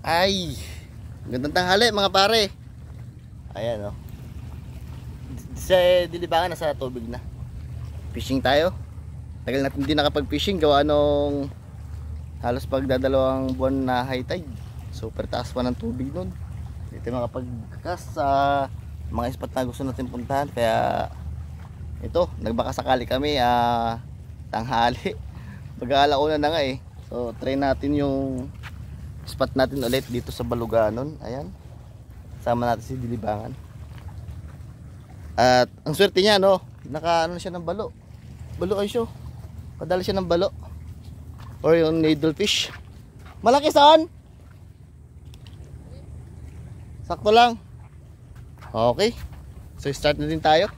Ay, gandang tanghali mga pare. Ayan oh. Sa Dilibangan nasa tubig na. Fishing tayo. Tagal natin hindi nakapag-fishing gawa nung halos pagdadalawang buwan na high tide. Super taas pa ng tubig nun. Dito makapag-cast sa mga spot na gusto natin puntahan. Kaya ito, nagbaka sakali kami tanghali. Mag-aalauna na nga eh. So try natin yung spot natin ulit dito sa Baluganon. Ayan. Sama natin si Dilibangan. At ang swerte niya no, naka siya ng balo. Balo ay siya. Padala siya ng balo. Or yung needlefish. Malaki saan? Sakto lang. Okay. So start na din tayo.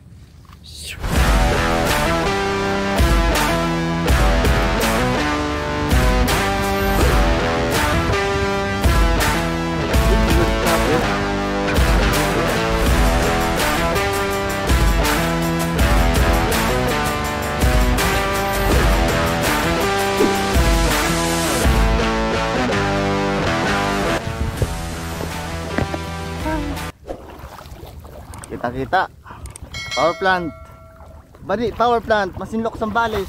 Kita-kita. Power plant. Bali, power plant. Masinlok Sambales.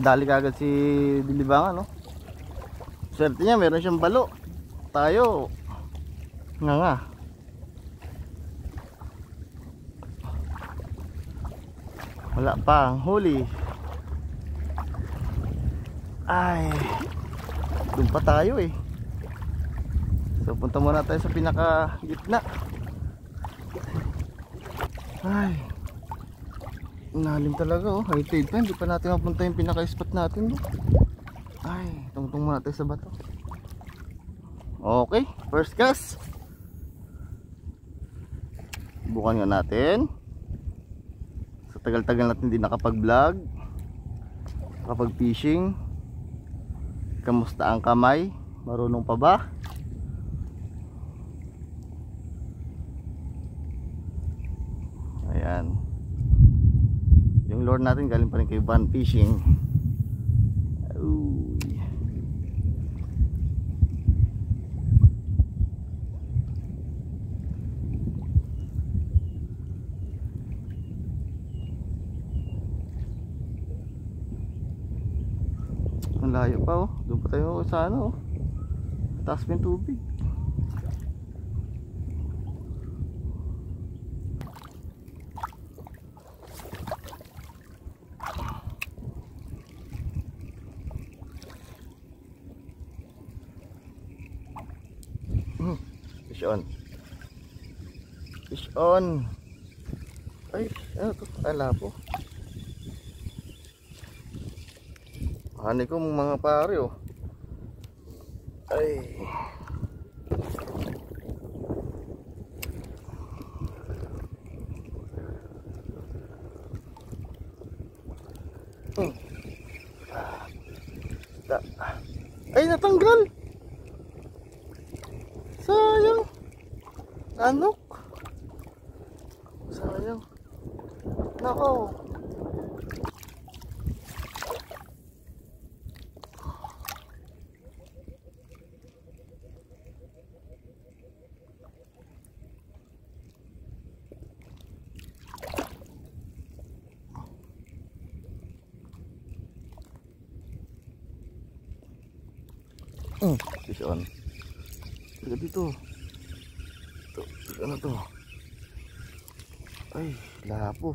Dali kagad si Dilibangan, no? Swerte niya, meron siyang balo. Tayo. Nga. Wala pa ang huli. Ay. Doon pa tayo eh. So punta muna tayo sa pinaka gitna. Ay, nalim talaga oh. High tide pa, hindi pa natin mapunta yung pinaka spot natin no? Ay, tungtong muna tayo sa bato. Okay, first cast. Bukan nga natin. Sa tagal-tagal natin hindi nakapag-vlog, nakapag-fishing. Kamusta ang kamay? Marunong pa ba? Ayan. Yung lure natin galing pa rin kay Van Fishing. Uy. Ang layo pa oh. Doon pa tayo sa ano oh. Taas pa yung tubig. Fish on. Fish on. Ay, ano to? Ala po. Hani ko mga pare oh. Ay. Ay, natanggal. Sayang. Anok. Sayang. Nako. Fish on. Lihat dito. Tuh, ano to? Ay, lapo.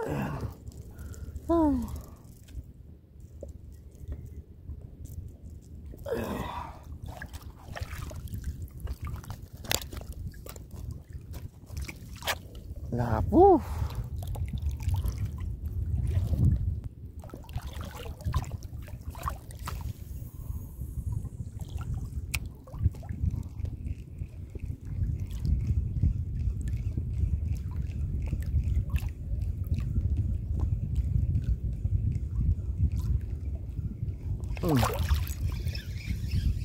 Ayan. Lapo.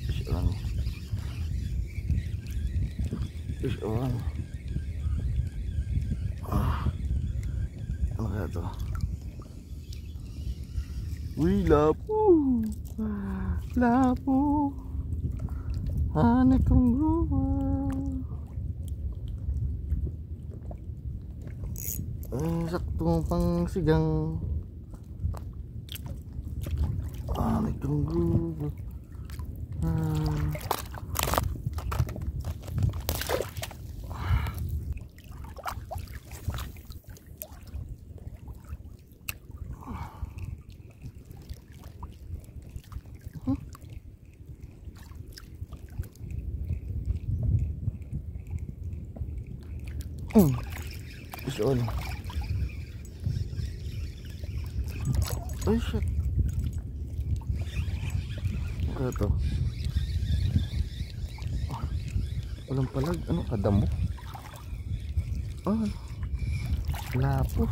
Fish on. Fish on. Ano kaya to? Uy, lapo. Lapo. Hanay kong gruwa. Ay, sakto pang sigang. Hanay kong gruwa. Fish on. Ay, shit. Ano to? Walang palag. Ano? Kadamo? Ah, lapo.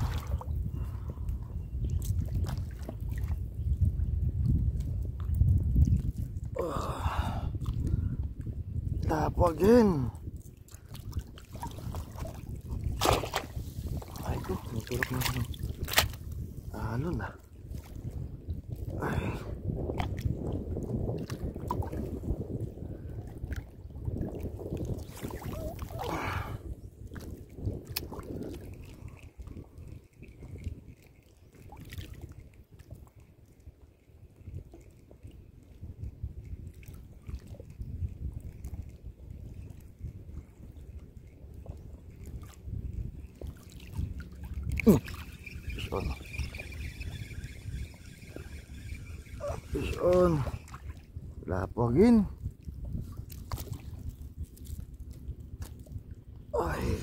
Lapo again. Ay ko, natulog na ako. Ano na? Ay. Fish on. Fish on. Lapo again. Ay.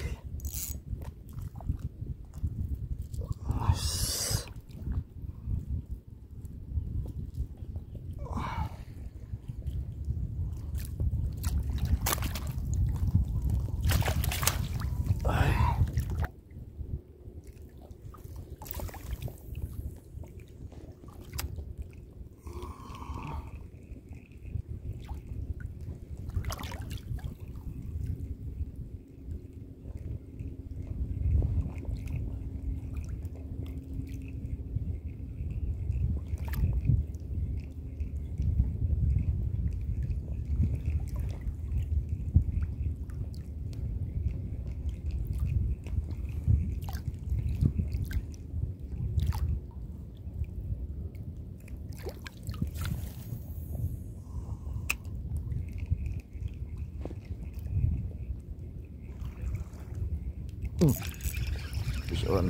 Fish on.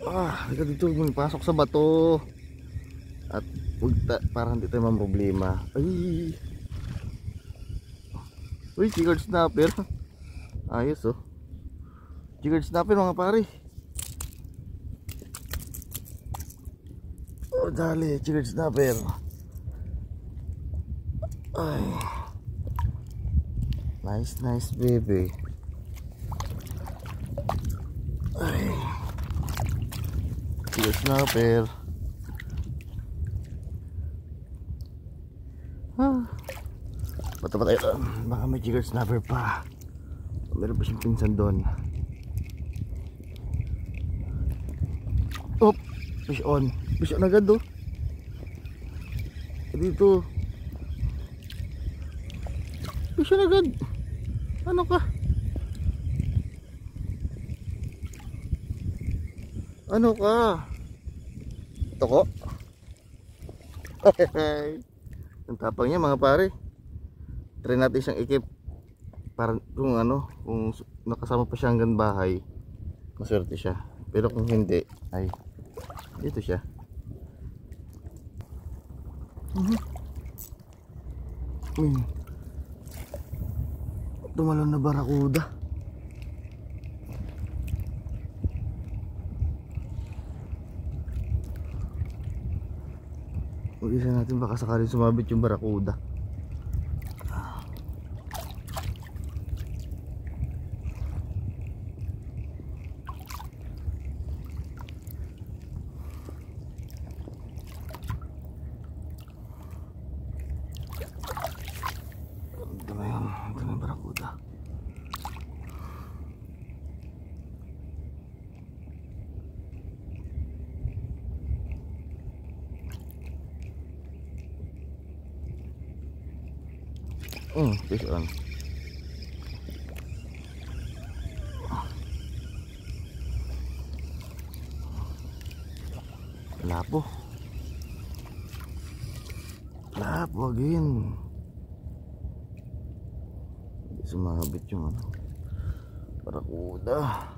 Halika dito, pasok sa bato. At parang hindi tayo problema. Ay. Uy, jigard snapper. Ayos oh. Jigard snapper mga pare. Oh, dali, jigard snapper. Ay. Nice baby. Ay. Jigard snapper. Bata pa tayo. Baka may jigard snapper pa. Meron pa siyang pinsan doon. Oh, fish on. Fish on agad oh. Dito. Fish on agad. Ano ka? Ano ka? Toko? Ang tapang niya mga pare. Try natin siyang ikip. Para kung ano, kung nakasama pa siya hanggang bahay, maswerte siya. Pero kung hindi, ay dito siya. Tumalon na barakuda. Mag-isa natin baka sakaling sumabit yung barakuda. Ito na yung barakuda. Fish on. Lapo. Lapo again. Hindi sumabit yung ano. Barakuda.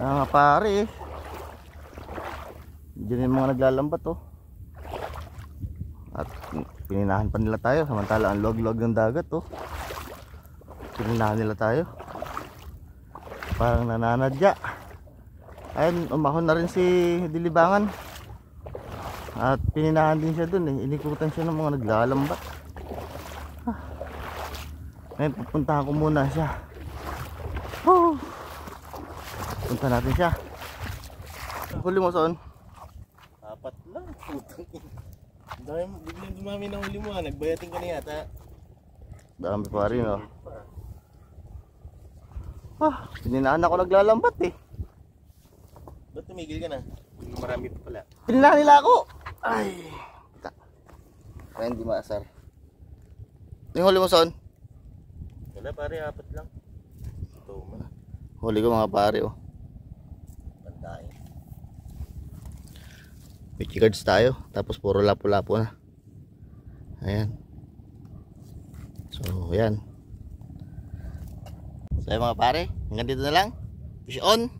Mga pare, diyan yung mga naglalambat oh. At pininahan pa nila tayo, samantala ang log-log ng dagat oh. Pininahan nila tayo. Parang nananadya. Ayun, umahon na rin si Dilibangan. At pininahan din siya dun eh. Inikutan siya ng mga naglalambat. Ngayon pupuntahan ko muna siya. Punta natin siya. Huli mo son? Apat lang. Dahil biglang dumami ng huli mo. Nagbayating ka na yata. Dami pa rin oh. Pininaan ako naglalambat eh. Ba't tumigil ka na? Marami pa pala. Pininaan nila ako. Ay. Kaya hindi maasar. Yung huli mo son? Wala pare, apat lang. Ito man. Huli ko mga pare oh. Pantain. May cards tayo. Tapos puro lapo-lapo na. Ayan. So ayan. So mga pare, hanggang dito na lang. Fish on.